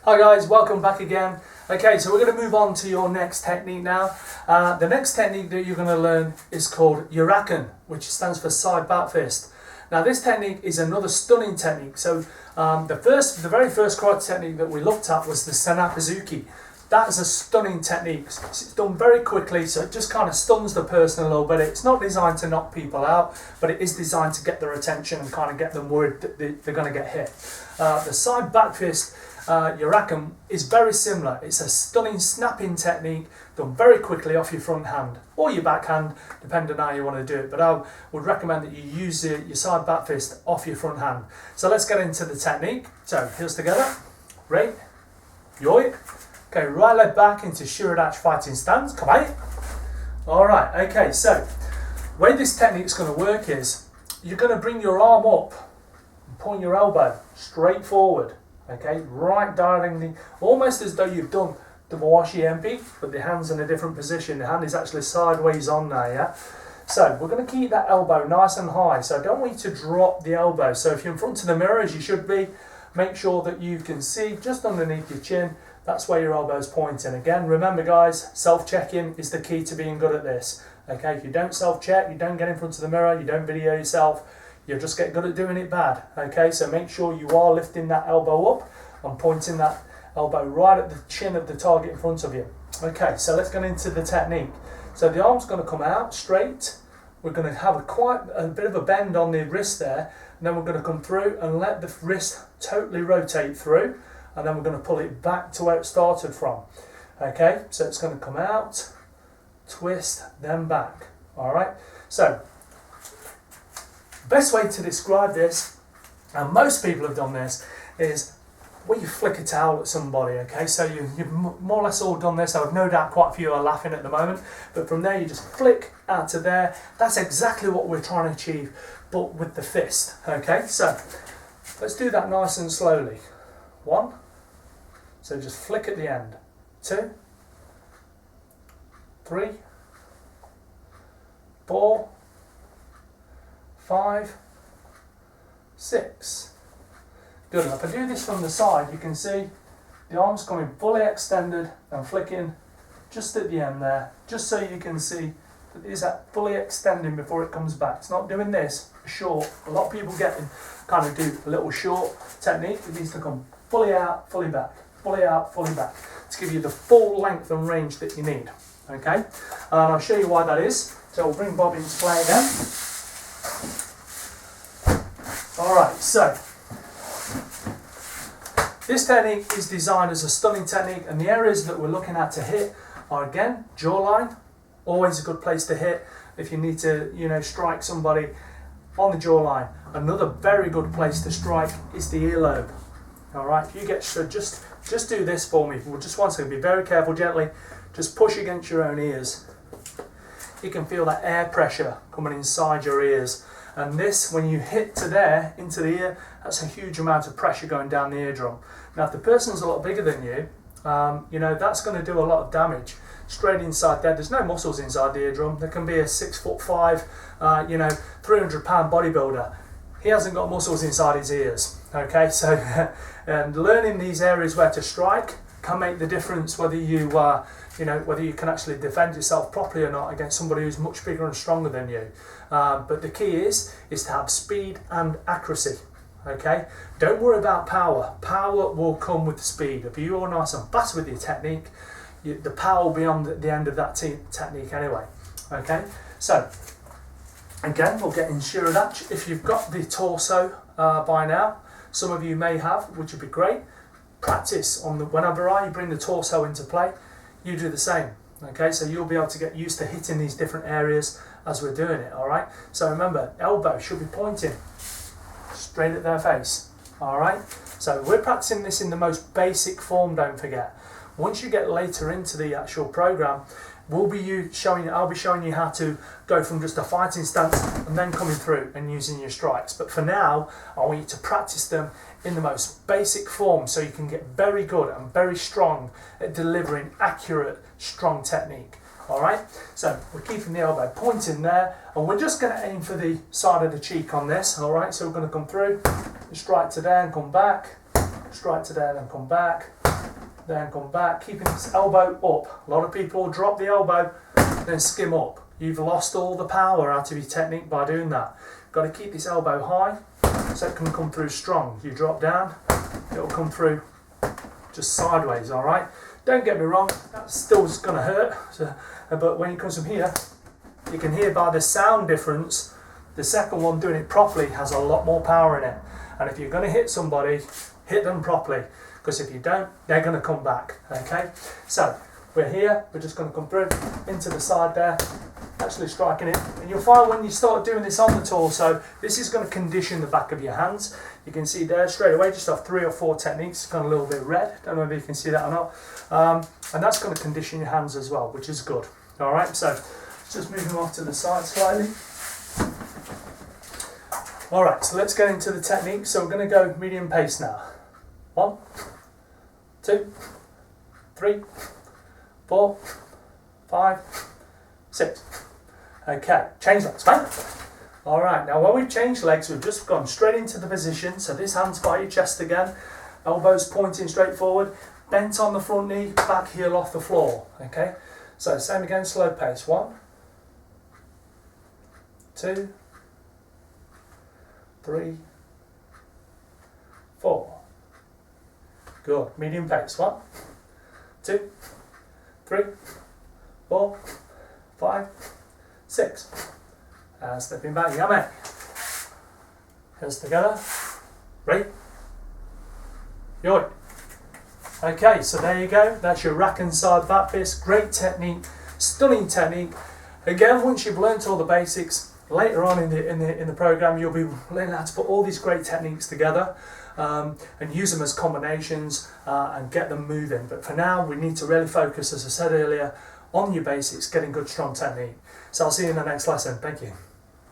Hi guys, welcome back again. Okay, so we're going to move on to your next technique now. The next technique that you're going to learn is called Uraken, which stands for side back fist. Now this technique is another stunning technique. So the very first karate technique that we looked at was the Senapazuki. That is a stunning technique. It's done very quickly, so it just kind of stuns the person a little bit. It's not designed to knock people out, but it is designed to get their attention and kind of get them worried that they're going to get hit. The side back fist Uraken is very similar. It's a stunning snapping technique done very quickly off your front hand or your back hand, depending on how you want to do it. But I would recommend that you use your side back fist off your front hand. So let's get into the technique. So heels together, right, yoik. Okay, right leg back into Shuridachi fighting stance. Come on. All right. Okay. So the way this technique is going to work is you're going to bring your arm up and point your elbow straight forward. Okay, right diagonally, almost as though you've done the Mawashi Empi, but the hand's in a different position. The hand is actually sideways on there, yeah? So we're going to keep that elbow nice and high, so I don't want you to drop the elbow. So if you're in front of the mirror, as you should be, make sure that you can see just underneath your chin, that's where your elbow's pointing. Again, remember guys, self-checking is the key to being good at this. Okay, if you don't self-check, you don't get in front of the mirror, you don't video yourself, you'll just get good at doing it bad. Okay, so make sure you are lifting that elbow up and pointing that elbow right at the chin of the target in front of you. Okay, so let's get into the technique. So the arm's going to come out straight. We're going to have quite a bit of a bend on the wrist there, and then we're going to come through and let the wrist totally rotate through, and then we're going to pull it back to where it started from. Okay, so it's going to come out, twist, then back. All right, so best way to describe this, and most people have done this, is when you flick a towel at somebody. Okay, so you've more or less all done this. I have no doubt quite a few are laughing at the moment, but from there you just flick out to there. That's exactly what we're trying to achieve, but with the fist. Okay, so let's do that nice and slowly. 1, so just flick at the end. 2, 3, 4, 5, 6. Good enough. If I do this from the side, you can see the arm's coming fully extended and flicking just at the end there, just so you can see that it is fully extending before it comes back. It's not doing this short. A lot of people kind of do a little short technique. It needs to come fully out, fully back, fully out, fully back, to give you the full length and range that you need. Okay, and I'll show you why that is. So we'll bring Bob into play again. Alright, so this technique is designed as a stunning technique, and the areas that we're looking at to hit are, again, jawline, always a good place to hit if you need to, strike somebody on the jawline. Another very good place to strike is the earlobe. Alright, if you get, so just do this for me. We'll just once again, be very careful, gently, just push against your own ears. You can feel that air pressure coming inside your ears. And this, when you hit to there, into the ear, that's a huge amount of pressure going down the eardrum. Now, if the person's a lot bigger than you, that's going to do a lot of damage straight inside there. There's no muscles inside the eardrum. There can be a 6'5", 300-pound bodybuilder. He hasn't got muscles inside his ears. Okay, so and learning these areas where to strike can make the difference whether you whether you can actually defend yourself properly or not against somebody who's much bigger and stronger than you. But the key is to have speed and accuracy. Okay, don't worry about power. Power will come with speed. If you are nice and fast with your technique, the power will be on the end of that technique anyway. Okay, so again, we'll get in Shuridachi. If you've got the torso by now, some of you may have, which would be great. Practice on whenever you bring the torso into play, you do the same. Okay, so you'll be able to get used to hitting these different areas as we're doing it. All right, so remember, elbow should be pointing straight at their face. All right, so we're practicing this in the most basic form, don't forget. Once you get later into the actual program, I'll be showing you how to go from just a fighting stance and then coming through and using your strikes. But for now, I want you to practice them in the most basic form so you can get very good and very strong at delivering accurate, strong technique. Alright, so we're keeping the elbow pointing there, and we're just going to aim for the side of the cheek on this. Alright, so we're going to come through, strike to there and come back, strike to there and come back, then come back, keeping this elbow up. A lot of people drop the elbow, then skim up. You've lost all the power out of your technique by doing that. Got to keep this elbow high so it can come through strong. You drop down, it'll come through just sideways, all right? Don't get me wrong, that's still going to hurt, but when it comes from here, you can hear by the sound difference, the second one doing it properly has a lot more power in it. And if you're going to hit somebody, hit them properly, because if you don't, they're going to come back, okay? So, we're here, we're just going to come through, into the side there, actually striking it. And you'll find when you start doing this on the torso, this is going to condition the back of your hands. You can see there straight away, just off 3 or 4 techniques, it's gone a little bit red. Don't know if you can see that or not. And that's going to condition your hands as well, which is good. All right, so just moving off to the side slightly. All right, so let's get into the technique. So we're going to go medium pace now. 1, 2, 3, 4, 5, 6. Okay, change legs, fine. All right, now when we've changed legs, we've just gone straight into the position. So this hand's by your chest again, elbows pointing straight forward, bent on the front knee, back heel off the floor. Okay, so same again, slow pace. 1, 2, 3, 4. Good. Medium pace. 1, 2, 3, 4, 5, 6. And stepping back. Yummy. Hands together. Ready? Yo. Okay, so there you go. That's your Uraken side back fist. Great technique. Stunning technique. Again, once you've learnt all the basics, later on in the program, you'll be learning how to put all these great techniques together and use them as combinations and get them moving. But for now, we need to really focus, as I said earlier, on your basics, getting good, strong technique. So I'll see you in the next lesson. Thank you.